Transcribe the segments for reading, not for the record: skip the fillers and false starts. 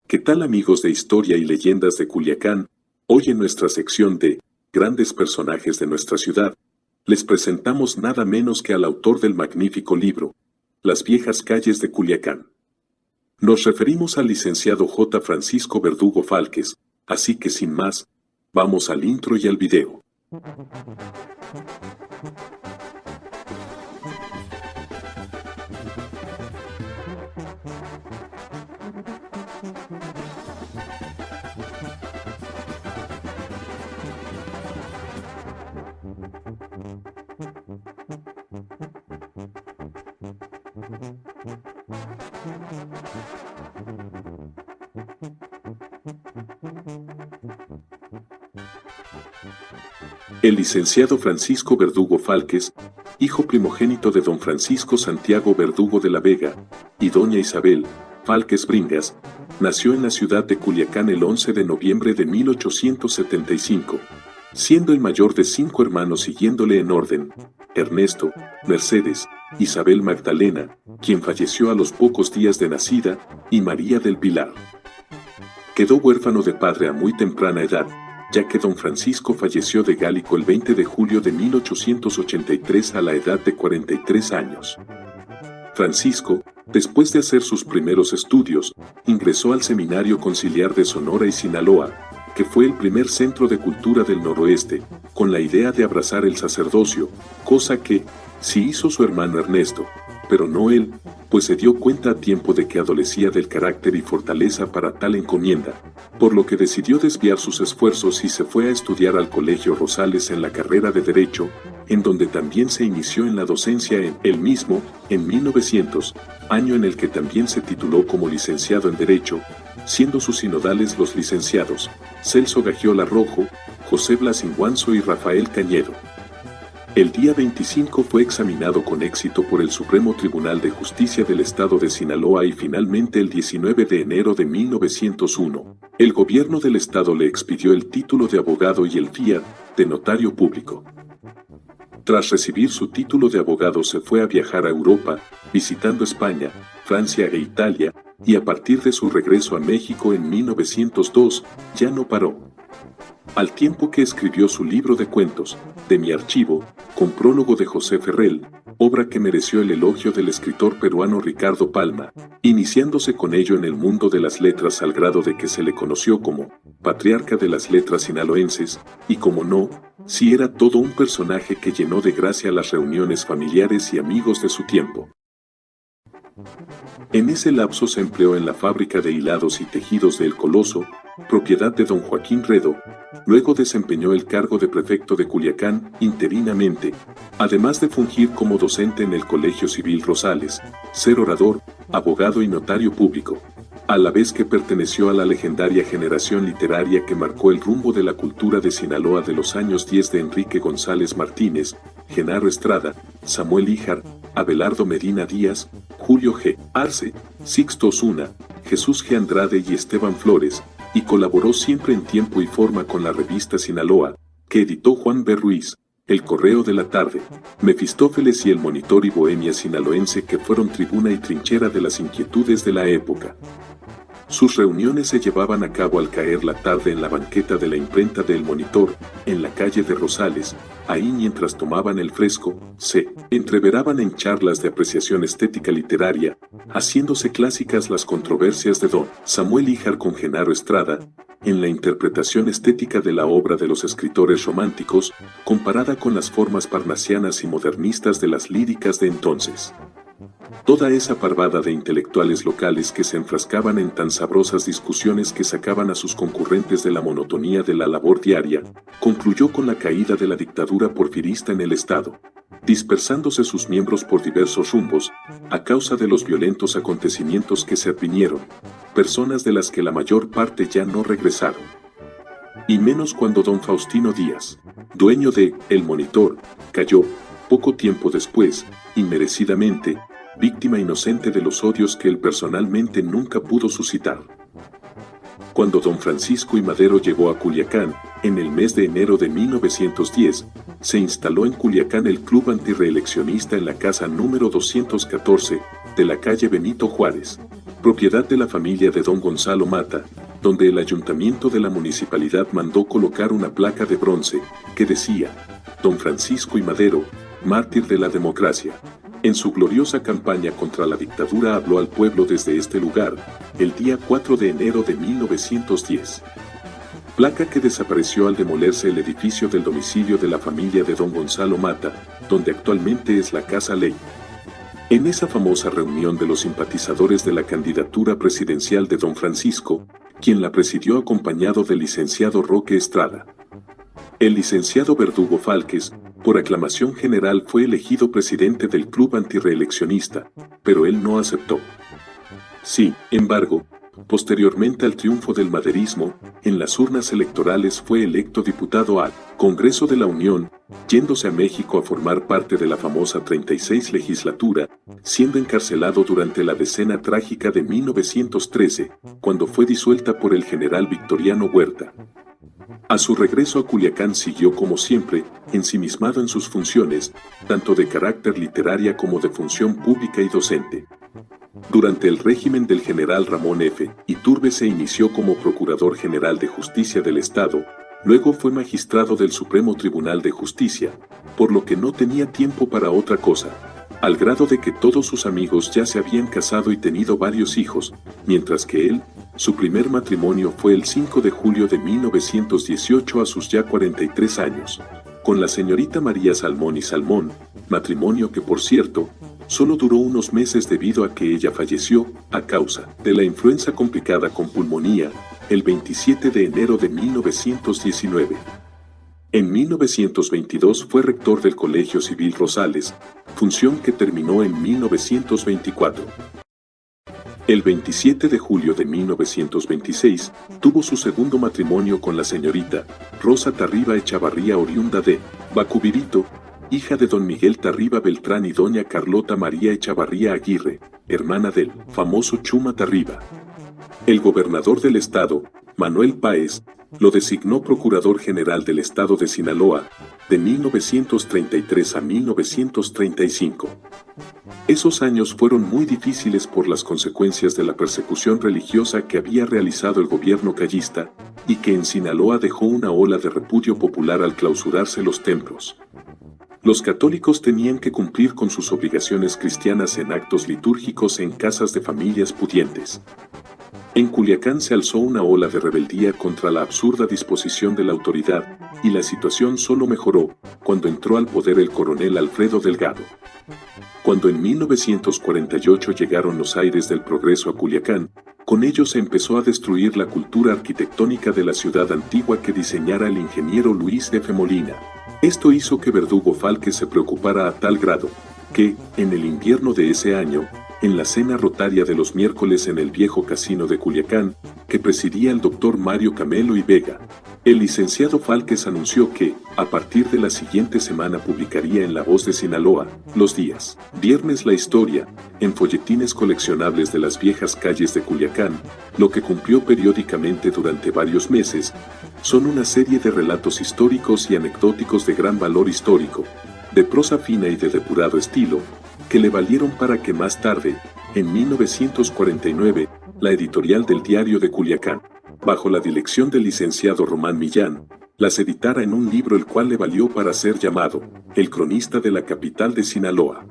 ¿Qué tal amigos de Historia y Leyendas de Culiacán? Hoy en nuestra sección de Grandes Personajes de nuestra ciudad, les presentamos nada menos que al autor del magnífico libro, Las viejas calles de Culiacán. Nos referimos al licenciado J. Francisco Verdugo Fálquez, así que sin más, vamos al intro y al video. El licenciado Francisco Verdugo Fálquez, hijo primogénito de don Francisco Santiago Verdugo de la Vega y doña Isabel Fálquez Bringas, nació en la ciudad de Culiacán el 11 de noviembre de 1875, siendo el mayor de 5 hermanos siguiéndole en orden, Ernesto, Mercedes, Isabel Magdalena, quien falleció a los pocos días de nacida, y María del Pilar. Quedó huérfano de padre a muy temprana edad, ya que don Francisco falleció de gálico el 20 de julio de 1883 a la edad de 43 años. Francisco, después de hacer sus primeros estudios, ingresó al Seminario Conciliar de Sonora y Sinaloa, que fue el primer centro de cultura del noroeste, con la idea de abrazar el sacerdocio, cosa que sí hizo su hermano Ernesto, pero no él, pues se dio cuenta a tiempo de que adolecía del carácter y fortaleza para tal encomienda, por lo que decidió desviar sus esfuerzos y se fue a estudiar al Colegio Rosales en la carrera de Derecho, en donde también se inició en la docencia en 1900, año en el que también se tituló como licenciado en Derecho, siendo sus sinodales los licenciados Celso Gagiola Rojo, José Blas Inguanzo y Rafael Cañedo. El día 25 fue examinado con éxito por el Supremo Tribunal de Justicia del Estado de Sinaloa y finalmente el 19 de enero de 1901, el gobierno del estado le expidió el título de abogado y el fiat de notario público. Tras recibir su título de abogado se fue a viajar a Europa, visitando España, Francia e Italia, y a partir de su regreso a México en 1902, ya no paró. Al tiempo que escribió su libro de cuentos, De mi archivo, con prólogo de José Ferrell, obra que mereció el elogio del escritor peruano Ricardo Palma, iniciándose con ello en el mundo de las letras al grado de que se le conoció como patriarca de las letras sinaloenses, y como no, sí era todo un personaje que llenó de gracia las reuniones familiares y amigos de su tiempo. En ese lapso se empleó en la fábrica de hilados y tejidos de El Coloso, propiedad de don Joaquín Redo, luego desempeñó el cargo de prefecto de Culiacán interinamente, además de fungir como docente en el Colegio Civil Rosales, ser orador, abogado y notario público, a la vez que perteneció a la legendaria generación literaria que marcó el rumbo de la cultura de Sinaloa de los años 10 de Enrique González Martínez, Genaro Estrada, Samuel Híjar, Abelardo Medina Díaz, Julio G. Arce, Sixto Osuna, Jesús G. Andrade y Esteban Flores, y colaboró siempre en tiempo y forma con la revista Sinaloa, que editó Juan B. Ruiz, El Correo de la Tarde, Mefistófeles y El Monitor y Bohemia Sinaloense, que fueron tribuna y trinchera de las inquietudes de la época. Sus reuniones se llevaban a cabo al caer la tarde en la banqueta de la imprenta de El Monitor, en la calle de Rosales. Ahí mientras tomaban el fresco, se entreveraban en charlas de apreciación estética literaria, haciéndose clásicas las controversias de don Samuel Híjar con Genaro Estrada, en la interpretación estética de la obra de los escritores románticos, comparada con las formas parnasianas y modernistas de las líricas de entonces. Toda esa parvada de intelectuales locales que se enfrascaban en tan sabrosas discusiones que sacaban a sus concurrentes de la monotonía de la labor diaria, concluyó con la caída de la dictadura porfirista en el Estado, dispersándose sus miembros por diversos rumbos, a causa de los violentos acontecimientos que se advinieron, personas de las que la mayor parte ya no regresaron. Y menos cuando don Faustino Díaz, dueño de El Monitor, cayó, poco tiempo después, inmerecidamente, víctima inocente de los odios que él personalmente nunca pudo suscitar. Cuando don Francisco I. Madero llegó a Culiacán, en el mes de enero de 1910, se instaló en Culiacán el Club Antirreeleccionista en la casa número 214 de la calle Benito Juárez, propiedad de la familia de don Gonzalo Mata, donde el ayuntamiento de la municipalidad mandó colocar una placa de bronce que decía: Don Francisco I. Madero, mártir de la democracia. En su gloriosa campaña contra la dictadura habló al pueblo desde este lugar, el día 4 de enero de 1910. Placa que desapareció al demolerse el edificio del domicilio de la familia de don Gonzalo Mata, donde actualmente es la Casa Ley. En esa famosa reunión de los simpatizadores de la candidatura presidencial de don Francisco, quien la presidió acompañado del licenciado Roque Estrada. El licenciado Verdugo Fálquez, por aclamación general, fue elegido presidente del club antirreeleccionista, pero él no aceptó. Sin embargo, posteriormente al triunfo del maderismo, en las urnas electorales fue electo diputado al Congreso de la Unión, yéndose a México a formar parte de la famosa 36 legislatura, siendo encarcelado durante la decena trágica de 1913, cuando fue disuelta por el general Victoriano Huerta. A su regreso a Culiacán siguió como siempre, ensimismado en sus funciones, tanto de carácter literaria como de función pública y docente. Durante el régimen del general Ramón F. Iturbe se inició como Procurador General de Justicia del Estado, luego fue magistrado del Supremo Tribunal de Justicia, por lo que no tenía tiempo para otra cosa, al grado de que todos sus amigos ya se habían casado y tenido varios hijos, mientras que él, su primer matrimonio fue el 5 de julio de 1918 a sus ya 43 años, con la señorita María Salmón y Salmón, matrimonio que, por cierto, solo duró unos meses debido a que ella falleció, a causa de la influenza complicada con pulmonía, el 27 de enero de 1919. En 1922 fue rector del Colegio Civil Rosales, función que terminó en 1924. El 27 de julio de 1926, tuvo su segundo matrimonio con la señorita Rosa Tarriba Echavarría, oriunda de Bacubirito, hija de don Miguel Tarriba Beltrán y doña Carlota María Echavarría Aguirre, hermana del famoso Chuma Tarriba. El gobernador del estado, Manuel Páez, lo designó Procurador General del Estado de Sinaloa, de 1933 a 1935. Esos años fueron muy difíciles por las consecuencias de la persecución religiosa que había realizado el gobierno callista, y que en Sinaloa dejó una ola de repudio popular al clausurarse los templos. Los católicos tenían que cumplir con sus obligaciones cristianas en actos litúrgicos en casas de familias pudientes. En Culiacán se alzó una ola de rebeldía contra la absurda disposición de la autoridad, y la situación solo mejoró cuando entró al poder el coronel Alfredo Delgado. Cuando en 1948 llegaron los aires del progreso a Culiacán, con ello se empezó a destruir la cultura arquitectónica de la ciudad antigua que diseñara el ingeniero Luis F. Molina. Esto hizo que Verdugo Fálquez se preocupara a tal grado, que, en el invierno de ese año, en la cena rotaria de los miércoles en el viejo casino de Culiacán, que presidía el doctor Mario Camelo y Vega, el licenciado Fálquez anunció que, a partir de la siguiente semana publicaría en La Voz de Sinaloa, los días viernes la historia, en folletines coleccionables de las viejas calles de Culiacán, lo que cumplió periódicamente durante varios meses. Son una serie de relatos históricos y anecdóticos de gran valor histórico, de prosa fina y de depurado estilo, que le valieron para que más tarde, en 1949, la editorial del Diario de Culiacán, bajo la dirección del licenciado Román Millán, las editara en un libro el cual le valió para ser llamado El Cronista de la capital de Sinaloa.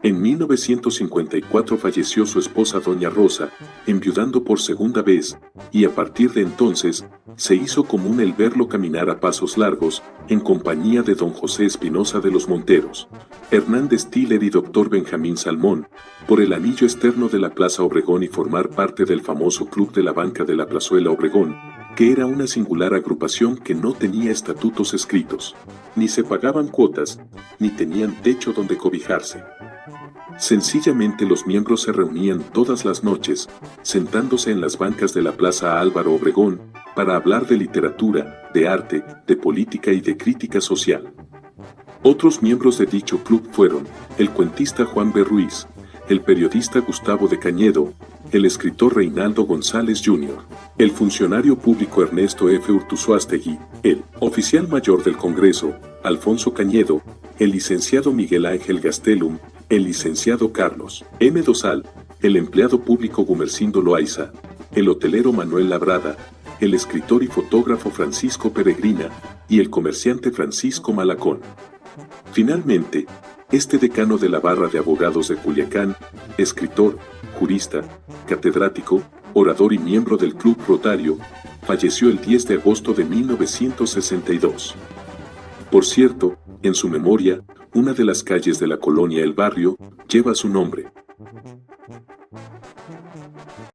En 1954 falleció su esposa doña Rosa, enviudando por segunda vez, y a partir de entonces, se hizo común el verlo caminar a pasos largos, en compañía de don José Espinosa de los Monteros, Hernández Tiller y doctor Benjamín Salmón, por el anillo externo de la Plaza Obregón y formar parte del famoso Club de la Banca de la Plazuela Obregón, que era una singular agrupación que no tenía estatutos escritos, ni se pagaban cuotas, ni tenían techo donde cobijarse. Sencillamente los miembros se reunían todas las noches, sentándose en las bancas de la Plaza Álvaro Obregón, para hablar de literatura, de arte, de política y de crítica social. Otros miembros de dicho club fueron el cuentista Juan B. Ruiz, el periodista Gustavo de Cañedo, el escritor Reinaldo González Jr., el funcionario público Ernesto F. Urtuzuastegui, el oficial mayor del Congreso, Alfonso Cañedo, el licenciado Miguel Ángel Gastelum, el licenciado Carlos M. Dosal, el empleado público Gumersindo Loaiza, el hotelero Manuel Labrada, el escritor y fotógrafo Francisco Peregrina y el comerciante Francisco Malacón. Finalmente, este decano de la Barra de Abogados de Culiacán, escritor, jurista, catedrático, orador y miembro del Club Rotario, falleció el 10 de agosto de 1962. Por cierto, en su memoria, una de las calles de la colonia El Barrio lleva su nombre.